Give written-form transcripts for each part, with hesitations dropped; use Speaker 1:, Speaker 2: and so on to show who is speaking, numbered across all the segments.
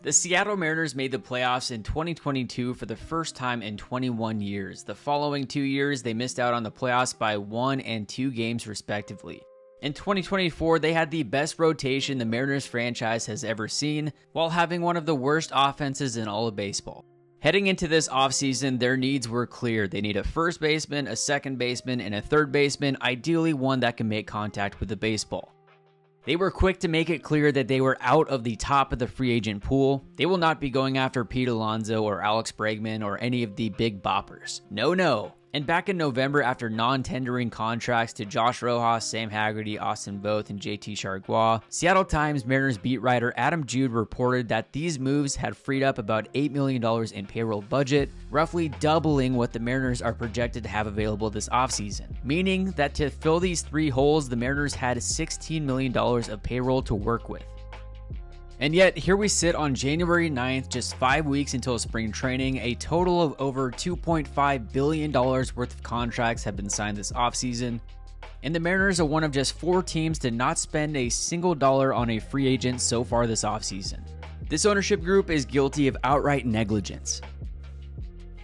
Speaker 1: The Seattle Mariners made the playoffs in 2022 for the first time in 21 years. The following 2 years, they missed out on the playoffs by 1 and 2 games respectively. In 2024, they had the best rotation the Mariners franchise has ever seen, while having one of the worst offenses in all of baseball. Heading into this offseason, their needs were clear. They need a first baseman, a second baseman, and a third baseman, ideally one that can make contact with the baseball. They were quick to make it clear that they were out of the top of the free agent pool. They will not be going after Pete Alonso or Alex Bregman or any of the big boppers. No. And back in November, after non-tendering contracts to Josh Rojas, Sam Haggerty, Austin Voth, and JT Chargois, Seattle Times Mariners beat writer Adam Jude reported that these moves had freed up about $8 million in payroll budget, roughly doubling what the Mariners are projected to have available this offseason. Meaning that to fill these 3 holes, the Mariners had $16 million of payroll to work with. And yet, here we sit on January 9th, just 5 weeks until spring training. A total of over $2.5 billion worth of contracts have been signed this offseason. And the Mariners are one of just 4 teams to not spend a single dollar on a free agent so far this offseason. This ownership group is guilty of outright negligence.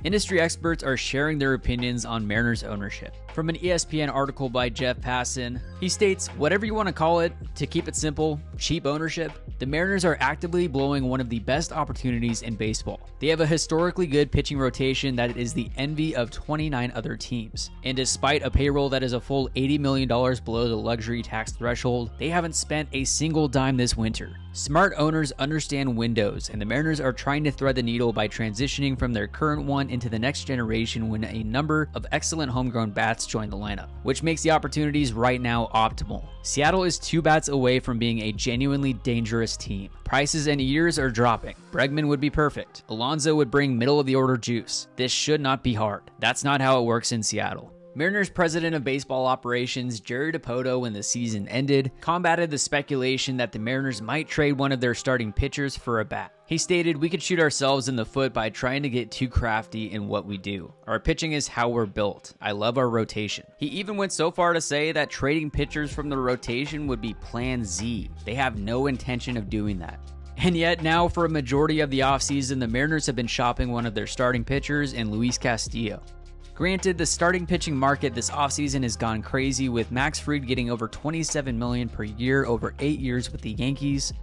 Speaker 1: Industry experts are sharing their opinions on Mariners ownership. From an ESPN article by Jeff Passan, he states, whatever you want to call it, to keep it simple, cheap ownership, the Mariners are actively blowing one of the best opportunities in baseball. They have a historically good pitching rotation that is the envy of 29 other teams. And despite a payroll that is a full $80 million below the luxury tax threshold, they haven't spent a single dime this winter. Smart owners understand windows, and the Mariners are trying to thread the needle by transitioning from their current one into the next generation when a number of excellent homegrown bats join the lineup, which makes the opportunities right now optimal. Seattle is 2 bats away from being a genuinely dangerous team. Prices and years are dropping. Bregman would be perfect. Alonso would bring middle-of-the-order juice. This should not be hard. That's not how it works in Seattle. Mariners president of baseball operations, Jerry Dipoto, when the season ended, combated the speculation that the Mariners might trade one of their starting pitchers for a bat. He stated, "We could shoot ourselves in the foot by trying to get too crafty in what we do. Our pitching is how we're built. I love our rotation." He even went so far to say that trading pitchers from the rotation would be Plan Z. They have no intention of doing that. And yet now, for a majority of the offseason, the Mariners have been shopping one of their starting pitchers in Luis Castillo. Granted, the starting pitching market this offseason has gone crazy, with Max Fried getting over $27 million per year over 8 years with the Yankees,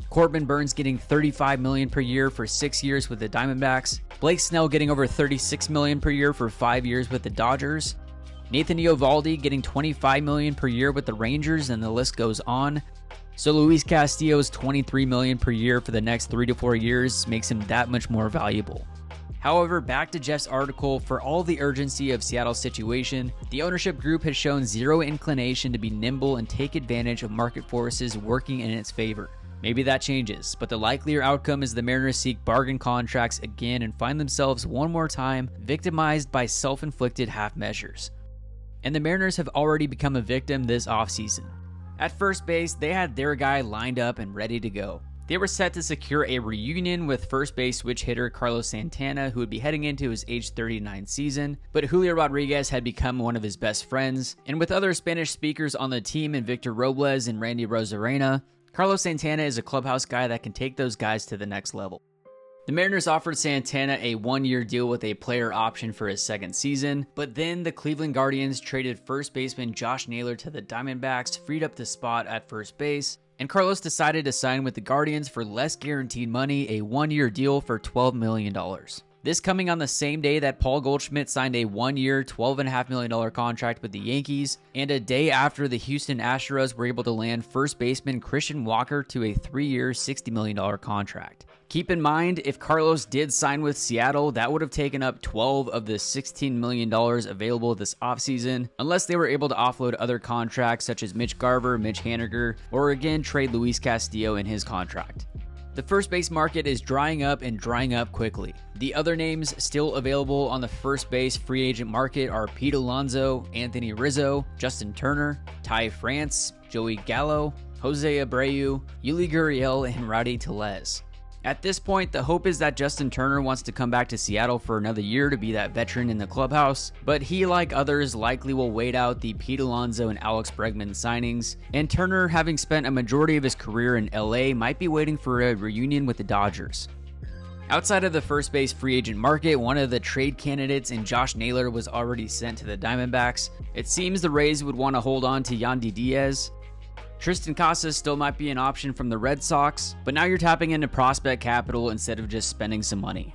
Speaker 1: Corbin Burnes getting $35 million per year for 6 years with the Diamondbacks, Blake Snell getting over $36 million per year for 5 years with the Dodgers, Nathan Eovaldi getting $25 million per year with the Rangers, and the list goes on. So Luis Castillo's $23 million per year for the next 3 to 4 years makes him that much more valuable. However, back to Jeff's article, for all the urgency of Seattle's situation, the ownership group has shown zero inclination to be nimble and take advantage of market forces working in its favor. Maybe that changes, but the likelier outcome is the Mariners seek bargain contracts again and find themselves one more time victimized by self-inflicted half measures. And the Mariners have already become a victim this offseason. At first base, they had their guy lined up and ready to go. They were set to secure a reunion with first base switch hitter Carlos Santana, who would be heading into his age 39 season, but Julio Rodriguez had become one of his best friends, and with other Spanish speakers on the team in Victor Robles and Randy Rosarena, Carlos Santana is a clubhouse guy that can take those guys to the next level. The Mariners offered Santana a 1-year deal with a player option for his second season, but then the Cleveland Guardians traded first baseman Josh Naylor to the Diamondbacks, freed up the spot at first base, and Carlos decided to sign with the Guardians for less guaranteed money, a 1-year deal for $12 million. This coming on the same day that Paul Goldschmidt signed a 1-year, $12.5 million contract with the Yankees, and a day after the Houston Astros were able to land first baseman Christian Walker to a 3-year, $60 million contract. Keep in mind, if Carlos did sign with Seattle, that would have taken up $12 of the $16 million available this offseason, unless they were able to offload other contracts such as Mitch Garver, Mitch Haniger, or again trade Luis Castillo in his contract. The first base market is drying up and drying up quickly. The other names still available on the first base free agent market are Pete Alonso, Anthony Rizzo, Justin Turner, Ty France, Joey Gallo, Jose Abreu, Yuli Gurriel, and Rowdy Tellez. At this point, the hope is that Justin Turner wants to come back to Seattle for another year to be that veteran in the clubhouse, but he, like others, likely will wait out the Pete Alonso and Alex Bregman signings, and Turner, having spent a majority of his career in LA, might be waiting for a reunion with the Dodgers. Outside of the first base free agent market, one of the trade candidates in Josh Naylor was already sent to the Diamondbacks. It seems the Rays would want to hold on to Yandy Diaz. Tristan Casas still might be an option from the Red Sox, but now you're tapping into prospect capital instead of just spending some money.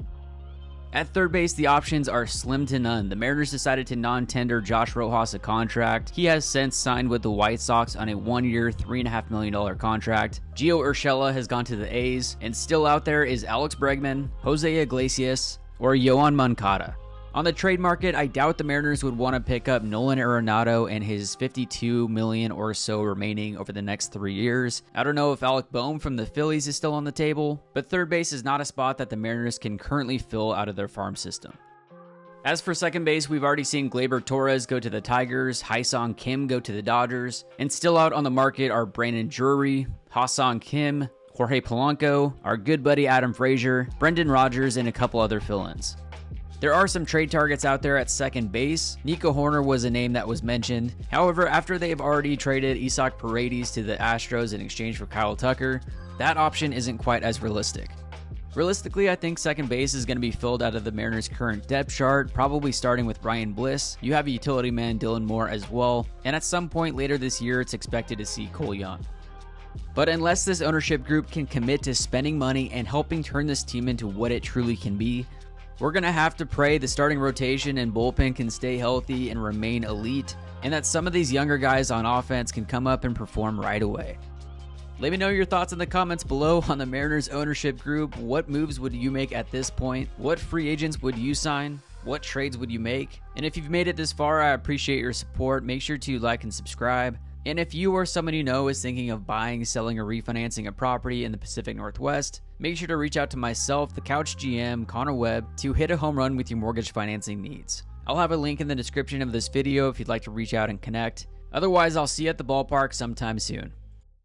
Speaker 1: At third base, the options are slim to none. The Mariners decided to non-tender Josh Rojas a contract. He has since signed with the White Sox on a 1-year, $3.5 million contract. Gio Urshela has gone to the A's, and still out there is Alex Bregman, Jose Iglesias, or Yoan Moncada. On the trade market, I doubt the Mariners would want to pick up Nolan Arenado and his $52 million or so remaining over the next 3 years. I don't know if Alec Boehm from the Phillies is still on the table, but third base is not a spot that the Mariners can currently fill out of their farm system. As for second base, we've already seen Gleyber Torres go to the Tigers, Hyun-Sung Kim go to the Dodgers, and still out on the market are Brandon Drury, Ha-Sung Kim, Jorge Polanco, our good buddy Adam Frazier, Brendan Rodgers, and a couple other fill-ins. There are some trade targets out there at second base. Nico Horner was a name that was mentioned. However, after they've already traded Isaac Paredes to the Astros in exchange for Kyle Tucker, that option isn't quite as realistic. Realistically, I think second base is going to be filled out of the Mariners' current depth chart, probably starting with Ryan Bliss. You have a utility man Dylan Moore as well, and at some point later this year, it's expected to see Cole Young. But unless this ownership group can commit to spending money and helping turn this team into what it truly can be, we're going to have to pray the starting rotation and bullpen can stay healthy and remain elite, and that some of these younger guys on offense can come up and perform right away. Let me know your thoughts in the comments below on the Mariners ownership group. What moves would you make at this point? What free agents would you sign? What trades would you make? And if you've made it this far, I appreciate your support. Make sure to like and subscribe. And if you or someone you know is thinking of buying, selling, or refinancing a property in the Pacific Northwest, make sure to reach out to myself, the Couch GM, Connor Webb, to hit a home run with your mortgage financing needs. I'll have a link in the description of this video if you'd like to reach out and connect. Otherwise, I'll see you at the ballpark sometime soon.